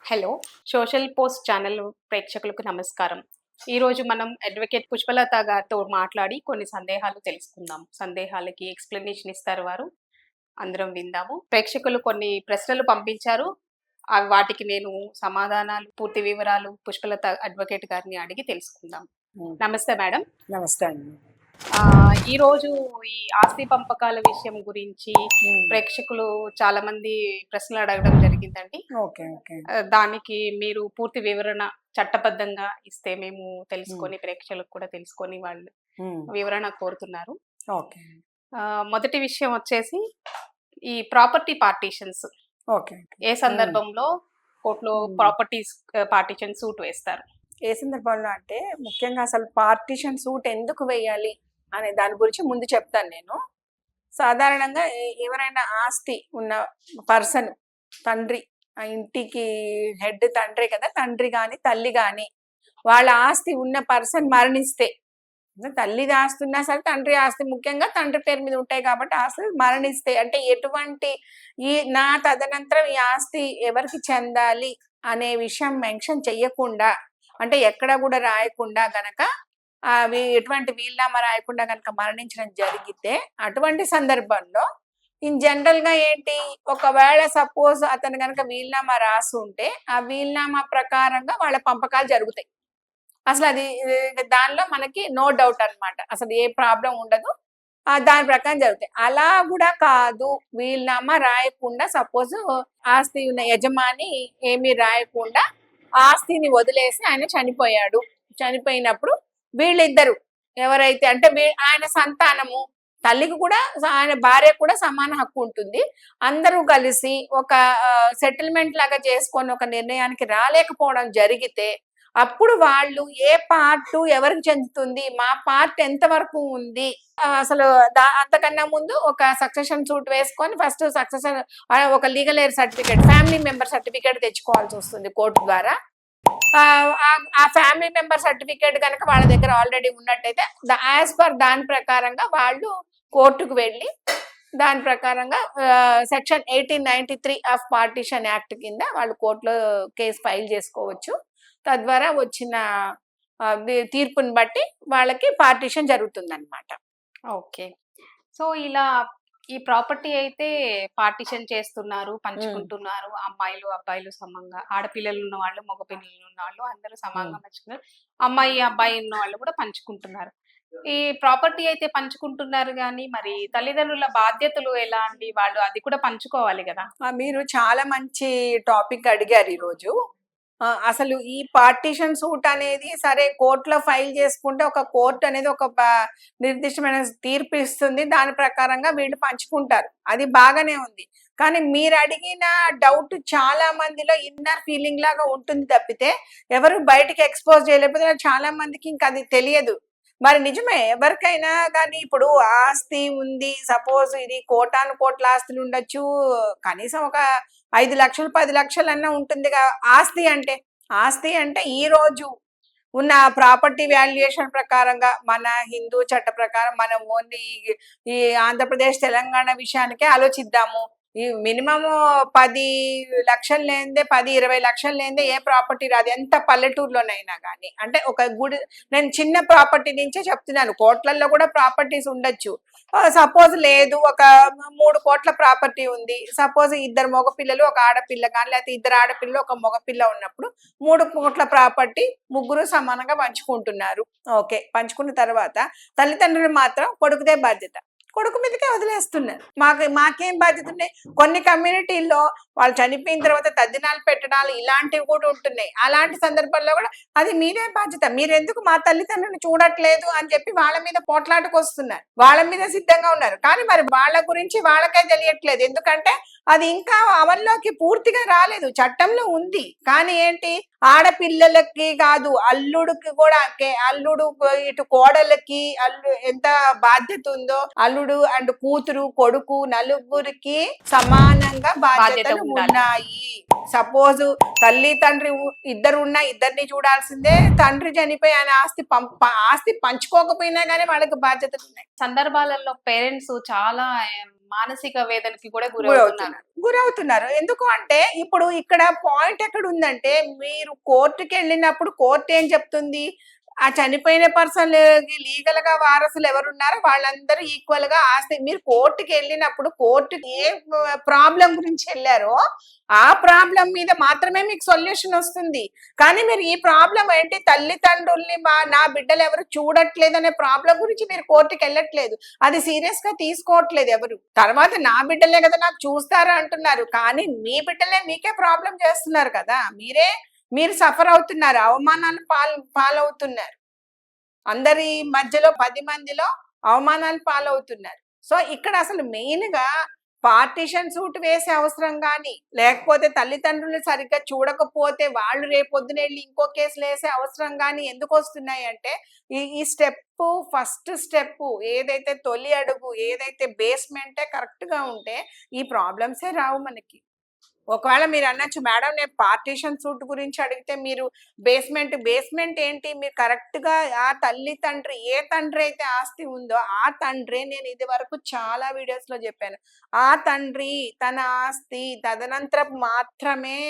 Hello! Social post channel ప్రేక్షకులకు నమస్కారం. ఈరోజు మనం అడ్వకేట్ పుష్పలత గారితో మాట్లాడి కొన్ని సందేహాలు తెలుసుకుందాం. సందేహాలకి ఎక్స్‌ప్లనేషన్ ఇస్తారు వారు. అందరం విందాము. ప్రేక్షకులు కొన్ని ప్రశ్నలు పంపించారు. వాటికి నేను సమాధానాలు, పూర్తి వివరాలు పుష్పలత అడ్వకేట్ గారిని అడిగి తెలుసుకుందాం. హ్మ్. నమస్తే మేడం. నమస్తే అండి. ఈరోజు ఈ ఆస్తి పంపకాల విషయం గురించి హ్మ్. ప్రేక్షకులు చాలా మంది ప్రశ్నలు అడగడం జరిగిందండి. ఓకే. ఓకే. దానికి మీరు పూర్తి వివరణ చట్టబద్ధంగా ఇస్తే మేము హ్మ్. తెలుసుకొని ప్రేక్షకులకు కూడా తెలుసుకొని వాళ్ళు హ్మ్. వివరణ కోరుతున్నారు. ఓకే. మొదటి విషయం వచ్చేసి ఈ ప్రాపర్టీ పార్టీషన్స్ ఓకే. ఏ హ్మ్. సందర్భంలో కోర్టులో హ్మ్. ప్రాపర్టీస్ పార్టీషన్ సూట్ వేస్తారు? ఏ సందర్భంలో అంటే ముఖ్యంగా అసలు పార్టిషన్ సూట్ ఎందుకు వేయాలి అనే దాని గురించి ముందు చెప్తాను నేను. సాధారణంగా ఎవరైనా ఆస్తి ఉన్న పర్సన్ తండ్రి ఆ ఇంటికి హెడ్ తండ్రే కదా! తండ్రి గాని, తల్లి గాని వాళ్ళ ఆస్తి ఉన్న పర్సన్ మరణిస్తే తల్లిది ఆస్తి ఉన్నా సరే తండ్రి ఆస్తి ముఖ్యంగా తండ్రి పేరు మీద ఉంటాయి కాబట్టి ఆస్తి మరణిస్తే అంటే ఎటువంటి నా తదనంతరం ఈ ఆస్తి ఎవరికి చెందాలి అనే విషయం మెన్షన్ చెయ్యకుండా అంటే ఎక్కడ కూడా రాయకుండా గనక అవి ఎటువంటి వీలునామా రాయకుండా గనక మరణించడం జరిగితే అటువంటి సందర్భంలో ఇన్ జనరల్ గా ఏంటి ఒకవేళ సపోజ్ అతను గనక వీలునామా రాసి ఉంటే ఆ వీలునామా ప్రకారంగా వాళ్ళ పంపకాలు జరుగుతాయి. అసలు అది దానిలో మనకి నో డౌట్ అన్నమాట. అసలు ఏ ప్రాబ్లం ఉండదు. దాని ప్రకారం జరుగుతాయి. అలా గూడా కాదు వీలునామా రాయకుండా సపోజ్ ఆస్తి ఉన్న యజమాని ఏమీ రాయకుండా ఆస్తిని వదిలేసి ఆయన చనిపోయాడు. చనిపోయినప్పుడు వీళ్ళిద్దరు ఎవరైతే అంటే ఆయన సంతానము తల్లికి కూడా ఆయన భార్యకు కూడా సమాన హక్కు ఉంటుంది. అందరూ కలిసి ఒక సెటిల్మెంట్ లాగా చేసుకొని ఒక నిర్ణయానికి రాలేకపోవడం జరిగితే అప్పుడు వాళ్ళు ఏ పార్ట్ ఎవరికి చెందుతుంది మా పార్ట్ ఎంత వరకు ఉంది అసలు అంతకన్నా ముందు ఒక సక్సెషన్ సూట్ వేసుకొని ఫస్ట్ సక్సెషన్ ఒక legal heir certificate family member certificate తెచ్చుకోవాల్సి వస్తుంది కోర్టు ద్వారా. ఆ ఫ్యామిలీ మెంబర్ సర్టిఫికేట్ కనుక వాళ్ళ దగ్గర ఆల్రెడీ ఉన్నట్టయితే యాజ్ పర్ దాని ప్రకారంగా వాళ్ళు కోర్టుకు వెళ్ళి దాని ప్రకారంగా సెక్షన్ 1893 ఆఫ్ పార్టీషన్ యాక్ట్ కింద వాళ్ళు కోర్టులో కేసు ఫైల్ చేసుకోవచ్చు. తద్వారా వచ్చిన తీర్పుని బట్టి వాళ్ళకి పార్టీషన్ జరుగుతుందన్నమాట. ఓకే. సో, ఇలా ఈ ప్రాపర్టీ అయితే పార్టిషన్ చేస్తున్నారు, పంచుకుంటున్నారు. అమ్మాయిలు, అబ్బాయిలు సమంగా ఆడపిల్లలు ఉన్నవాళ్ళు, మగ పిల్లలు ఉన్నవాళ్ళు అందరూ సమంగా పంచుకున్నారు. అమ్మాయి, అబ్బాయి ఉన్నవాళ్ళు కూడా పంచుకుంటున్నారు. ఈ ప్రాపర్టీ అయితే పంచుకుంటున్నారు గానీ, మరి తల్లిదండ్రుల బాధ్యతలు ఎలా అండి? వాళ్ళు అది కూడా పంచుకోవాలి గదా! మీరు చాలా మంచి టాపిక్ అడిగారు ఈరోజు. అసలు ఈ పార్టీషన్ సూట్ అనేది సరే కోర్టులో ఫైల్ చేసుకుంటే ఒక కోర్ట్ అనేది ఒక నిర్దిష్టమైన తీర్పు ఇస్తుంది. దాని ప్రకారంగా వీళ్ళు పంచుకుంటారు. అది బాగానే ఉంది. కానీ మీరు అడిగిన డౌట్ చాలా మందిలో ఇన్నర్ ఫీలింగ్ లాగా ఉంటుంది తప్పితే ఎవరు బయటికి ఎక్స్‌పోజ్ చేయలేకపోతే చాలా మందికి ఇంకా అది తెలియదు. మరి నిజమే ఎవరికైనా కానీ ఇప్పుడు ఆస్తి ఉంది. సపోజ్ ఇది కోటాను కోట్ల ఆస్తులు ఉండొచ్చు. కనీసం ఒక 5,00,000, 10,00,000 అన్నా ఉంటుందిగా ఆస్తి అంటే. ఆస్తి అంటే ఈరోజు ఉన్న ప్రాపర్టీ వాల్యుయేషన్ ప్రకారంగా మన హిందూ చట్ట ప్రకారం మనం ఓన్లీ ఈ ఆంధ్రప్రదేశ్, తెలంగాణ విషయానికే ఆలోచిద్దాము. ఈ మినిమమ్ 10,00,000 లేనిదే 10, 20,00,000 లేనిదే ఏ ప్రాపర్టీ రాదు. ఎంత పల్లెటూరులోనైనా గానీ. అంటే ఒక గుడి నేను చిన్న ప్రాపర్టీ నుంచే చెప్తున్నాను. కోట్లల్లో కూడా ప్రాపర్టీస్ ఉండొచ్చు. సపోజ్ లేదు ఒక 3,00,00,000 ప్రాపర్టీ ఉంది. సపోజ్ ఇద్దరు మగపిల్లలు, ఒక ఆడపిల్ల గాని లేకపోతే ఇద్దరు ఆడపిల్లలు, ఒక మగపిల్ల ఉన్నప్పుడు 3,00,00,000 ప్రాపర్టీ ముగ్గురు సమానంగా పంచుకుంటున్నారు. ఓకే. పంచుకున్న తర్వాత తల్లిదండ్రులు మాత్రం కొడుకుదే బాధ్యత. కొడుకు మీదకే వదిలేస్తున్నారు. మాకేం బాధ్యత ఉన్నాయి? కొన్ని కమ్యూనిటీల్లో వాళ్ళు చనిపోయిన తర్వాత తద్దినాలు పెట్టడాలు ఇలాంటివి కూడా ఉంటున్నాయి. అలాంటి సందర్భాల్లో కూడా అది మీదే బాధ్యత. మీరెందుకు మా తల్లిదండ్రులను చూడట్లేదు అని చెప్పి వాళ్ళ మీద పోట్లాటకొస్తున్నారు. వాళ్ళ మీద సిద్ధంగా ఉన్నారు. కానీ మరి వాళ్ళ గురించి వాళ్ళకే తెలియట్లేదు. ఎందుకంటే అది ఇంకా అమల్లోకి పూర్తిగా రాలేదు. చట్టంలో ఉంది. కానీ ఏంటి ఆడపిల్లలకి కాదు అల్లుడికి కూడా అల్లుడు ఇటు కోడలకి ఎంత బాధ్యత ఉందో అల్లుడు అండ్ కూతురు కొడుకు నలుగురికి సమానంగా బాధ్యతలు ఉన్నాయి. సపోజ్ తల్లి తండ్రి ఇద్దరు ఉన్నా ఇద్దరిని చూడాల్సిందే. తండ్రి చనిపోయి ఆయన ఆస్తి పంచుకోకపోయినా గానీ వాళ్ళకి బాధ్యతలు ఉన్నాయి. సందర్భాలలో పేరెంట్స్ చాలా మానసిక వేదనకి కూడా గురవుతున్నారు. గురవుతున్నారు ఎందుకు అంటే ఇప్పుడు ఇక్కడ పాయింట్ ఎక్కడ ఉందంటే మీరు కోర్టుకి వెళ్ళినప్పుడు కోర్టు ఏం చెప్తుంది ఆ చనిపోయిన పర్సన్ లీగల్ గా వారసులు ఎవరున్నారో వాళ్ళందరూ ఈక్వల్ గా ఆస్తి మీరు కోర్టుకి వెళ్ళినప్పుడు కోర్టుకి ఏ ప్రాబ్లం గురించి వెళ్ళారో ఆ ప్రాబ్లం మీద మాత్రమే మీకు సొల్యూషన్ వస్తుంది. కానీ మీరు ఈ ప్రాబ్లం ఏంటి తల్లిదండ్రుల్ని నా బిడ్డలు ఎవరు చూడట్లేదు అనే ప్రాబ్లం గురించి మీరు కోర్టుకి వెళ్ళట్లేదు. అది సీరియస్ గా తీసుకోవట్లేదు ఎవరు. తర్వాత నా బిడ్డలే కదా నాకు చూస్తారా అంటున్నారు, కానీ మీ బిడ్డలే మీకే ప్రాబ్లం చేస్తున్నారు కదా. మీరు సఫర్ అవుతున్నారు, అవమానాలు పాలవుతున్నారు, అందరి మధ్యలో 10 మందిలో అవమానాలు పాలవుతున్నారు. సో ఇక్కడ అసలు మెయిన్ గా పార్టీషన్ సూట్ వేసే అవసరం కానీ లేకపోతే తల్లిదండ్రులు సరిగ్గా చూడకపోతే వాళ్ళు రేపొద్దున వెళ్ళి ఇంకో కేసులు వేసే అవసరం కానీ ఎందుకు వస్తున్నాయి అంటే ఈ స్టెప్ ఫస్ట్ స్టెప్ ఏదైతే తొలి అడుగు ఏదైతే బేస్మెంటే కరెక్ట్ గా ఉంటే ఈ ప్రాబ్లమ్సే రావు మనకి. ఒకవేళ మీరు అనొచ్చు మేడం నేను పార్టీషన్ సూట్ గురించి అడిగితే మీరు బేస్మెంట్ ఏంటి మీరు కరెక్ట్ గా ఆ తల్లి తండ్రి ఏ తండ్రి అయితే ఆస్తి ఉందో ఆ తండ్రి నేను ఇది వరకు చాలా వీడియోస్ లో చెప్పాను ఆ తండ్రి తన ఆస్తి తదనంతరం మాత్రమే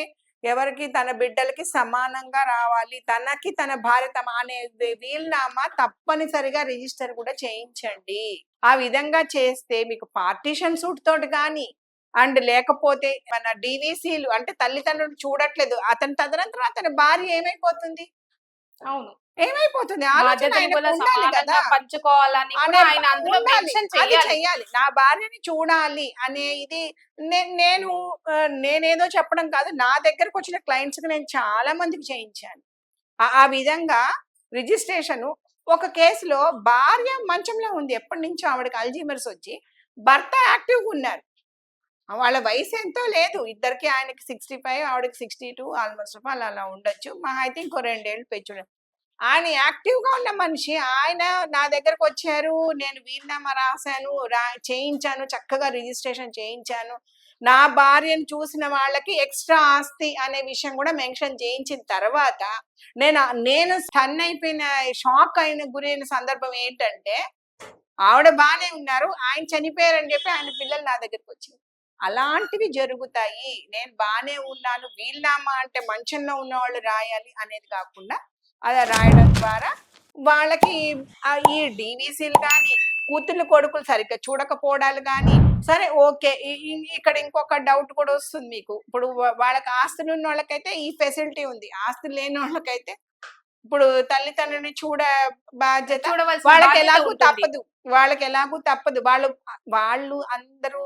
ఎవరికి తన బిడ్డలకి సమానంగా రావాలి, తనకి తన భార్య అనే వీలునామా తప్పనిసరిగా రిజిస్టర్ కూడా చేయించండి. ఆ విధంగా చేస్తే మీకు పార్టీషన్ సూట్ తోటి కానీ అండ్ లేకపోతే మన డివిసీలు అంటే తల్లిదండ్రులు చూడట్లేదు అతని తదనంతరం అతని భార్య ఏమైపోతుంది అవును ఏమైపోతుంది పంచుకోవాలని అది చెయ్యాలి. నా భార్యని చూడాలి అనే ఇది నేనేదో చెప్పడం కాదు, నా దగ్గరకు వచ్చిన క్లయింట్స్ కి నేను చాలా మందికి చేయించాను. ఆ విధంగా రిజిస్ట్రేషన్ ఒక కేసులో భార్య మంచంలో ఉంది, ఎప్పటి నుంచో ఆవిడకి అల్జీమర్స్ వచ్చి భర్త యాక్టివ్గా ఉన్నారు. వాళ్ళ వయసు ఎంతో లేదు ఇద్దరికి, ఆయనకి 65 ఆవిడకి 62 ఆల్మోస్ట్ అలా ఉండొచ్చు, మా అయితే ఇంకో 2 ఏళ్ళు పెంచుడు. ఆయన యాక్టివ్ గా ఉన్న మనిషి ఆయన నా దగ్గరకు వచ్చారు, నేను వీలునామా రాశాను చేయించాను, చక్కగా రిజిస్ట్రేషన్ చేయించాను, నా భార్యను చూసిన వాళ్ళకి ఎక్స్ట్రా ఆస్తి అనే విషయం కూడా మెన్షన్ చేయించిన తర్వాత నేను స్టన్ అయిపోయిన షాక్ గురైన సందర్భం ఏంటంటే ఆవిడ బానే ఉన్నారు, ఆయన చనిపోయారని చెప్పి ఆయన పిల్లలు నా దగ్గరకు వచ్చారు. అలాంటివి జరుగుతాయి. నేను బానే ఉన్నాను వీలునామా అంటే మంచంలో ఉన్న వాళ్ళు రాయాలి అనేది కాకుండా అలా రాయడం ద్వారా వాళ్ళకి ఈ డివిసీలు కానీ కూతుర్లు కొడుకులు సరిగ్గా చూడకపోవడాలు కానీ సరే ఓకే. ఇక్కడ ఇంకొక డౌట్ కూడా వస్తుంది మీకు, ఇప్పుడు వాళ్ళకి ఆస్తులు ఉన్న వాళ్ళకైతే ఈ ఫెసిలిటీ ఉంది, ఆస్తులు లేని వాళ్ళకైతే ఇప్పుడు తల్లిదండ్రుని బాధ్యత వాళ్ళకి ఎలాగూ తప్పదు. వాళ్ళు అందరూ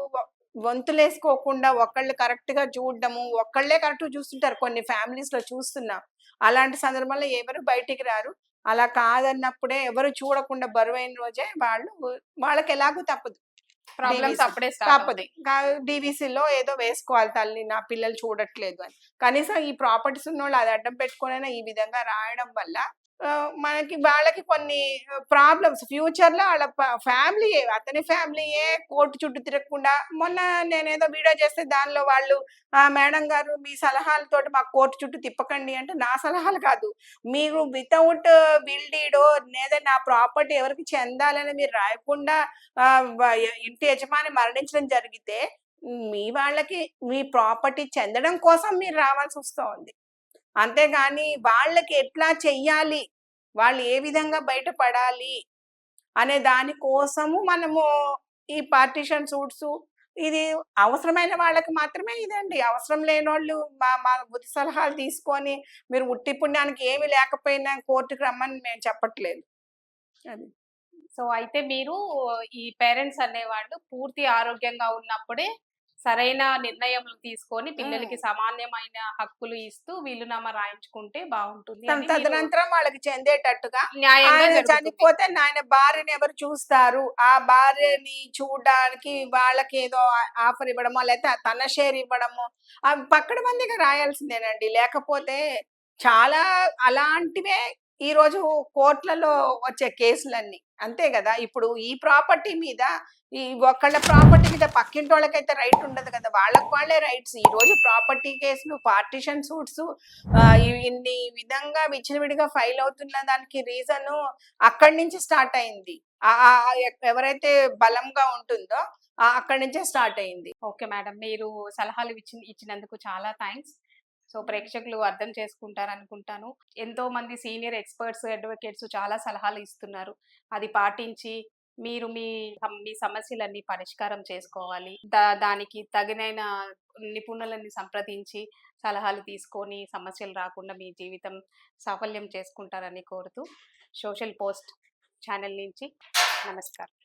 వంతులేసుకోకుండా ఒకళ్ళు కరెక్ట్ గా చూడడము, ఒకళ్ళే కరెక్ట్ చూస్తుంటారు, కొన్ని ఫ్యామిలీస్ లో చూస్తున్నాం. అలాంటి సందర్భంలో ఎవరు బయటికి రారు. అలా కాదన్నప్పుడే ఎవరు చూడకుండా బరువైన రోజే వాళ్ళకి ఎలాగూ తప్పదు, ప్రాబ్లమ్స్ అప్పుడే తప్పదు. డివిసీలో ఏదో వేసుకోవాలి తల్లి నా పిల్లలు చూడట్లేదు అని. కనీసం ఈ ప్రాపర్టీస్ ఉన్న వాళ్ళు అది అడ్డం పెట్టుకునైనా ఈ విధంగా రాయడం వల్ల వాళ్ళకి కొన్ని ప్రాబ్లమ్స్ ఫ్యూచర్ లో వాళ్ళ అతని ఫ్యామిలీయే కోర్టు చుట్టూ తిరగకుండా, మొన్న నేనేదో వీడియో చేస్తే దానిలో వాళ్ళు మేడం గారు మీ సలహాలతోటి మాకు కోర్టు చుట్టూ తిప్పకండి అంటే నా సలహాలు కాదు, మీరు వితౌట్ విల్ డీడో ఏదైనా ప్రాపర్టీ ఎవరికి చెందాలని మీరు రాయకుండా ఇంటి యజమాని మరణించడం జరిగితే మీ వాళ్ళకి మీ ప్రాపర్టీ చెందడం కోసం మీరు రావాల్సి వస్తుంది. అంతేగాని వాళ్ళకి ఎట్లా చెయ్యాలి, వాళ్ళు ఏ విధంగా బయటపడాలి అనే దాని కోసము మనము ఈ పార్టీషన్ సూట్స్ ఇది అవసరమైన వాళ్ళకి మాత్రమే ఇదండి. అవసరం లేని వాళ్ళు మా బుద్ధి సలహాలు తీసుకొని మీరు ఉట్టి పుణ్యానికి ఏమి లేకపోయినా కోర్టుకు రమ్మని మేము చెప్పట్లేదు. అది సో అయితే మీరు ఈ పేరెంట్స్ అనేవాళ్ళు పూర్తి ఆరోగ్యంగా ఉన్నప్పుడే సరైన నిర్ణయములు తీసుకొని పిల్లలకి సమానమైన హక్కులు ఇస్తూ వీలునామా రాయించుకుంటే బాగుంటుంది, తదనంతరం వాళ్ళకి చెందేటట్టుగా. న్యాయంగా చనిపోతే ఆయన భార్యని ఎవరు చూస్తారు, ఆ భార్యని చూడడానికి వాళ్ళకి ఏదో ఆఫర్ ఇవ్వడమో లేకపోతే తన షేర్ ఇవ్వడమో అవి పక్కన మందిగా రాయాల్సిందేనండి. లేకపోతే చాలా అలాంటివే ఈ రోజు కోర్టులలో వచ్చే కేసులన్నీ అంతే కదా. ఇప్పుడు ఈ ప్రాపర్టీ మీద ఈ ఒకళ్ళ ప్రాపర్టీ మీద పక్కింటి వాళ్ళకైతే రైట్ ఉండదు కదా, వాళ్ళే రైట్స్. ఈ రోజు ప్రాపర్టీ కేసులు పార్టీషన్ సూట్స్ ఇన్ని విధంగా విచ్చలవిడిగా ఫైల్ అవుతున్న దానికి రీజన్ అక్కడి నుంచి స్టార్ట్ అయింది. ఎవరైతే బలంగా ఉంటుందో అక్కడి నుంచే స్టార్ట్ అయింది. Okay madam. మీరు సలహాలు ఇచ్చినందుకు చాలా థాంక్స్. సో, ప్రేక్షకులు అర్థం చేసుకుంటారనుకుంటాను. ఎంతో మంది సీనియర్ ఎక్స్‌పర్ట్స్, అడ్వొకేట్స్ చాలా సలహాలు ఇస్తున్నారు. అది పాటించి మీరు మీ సమస్యలన్నీ పరిష్కారం చేసుకోవాలి. దానికి తగినైన నిపుణులని సంప్రదించి సలహాలు తీసుకొని సమస్యలు రాకుండా మీ జీవితం సాఫల్యం చేసుకుంటారని కోరుతూ సోషల్ పోస్ట్ ఛానల్ నుంచి నమస్కారం.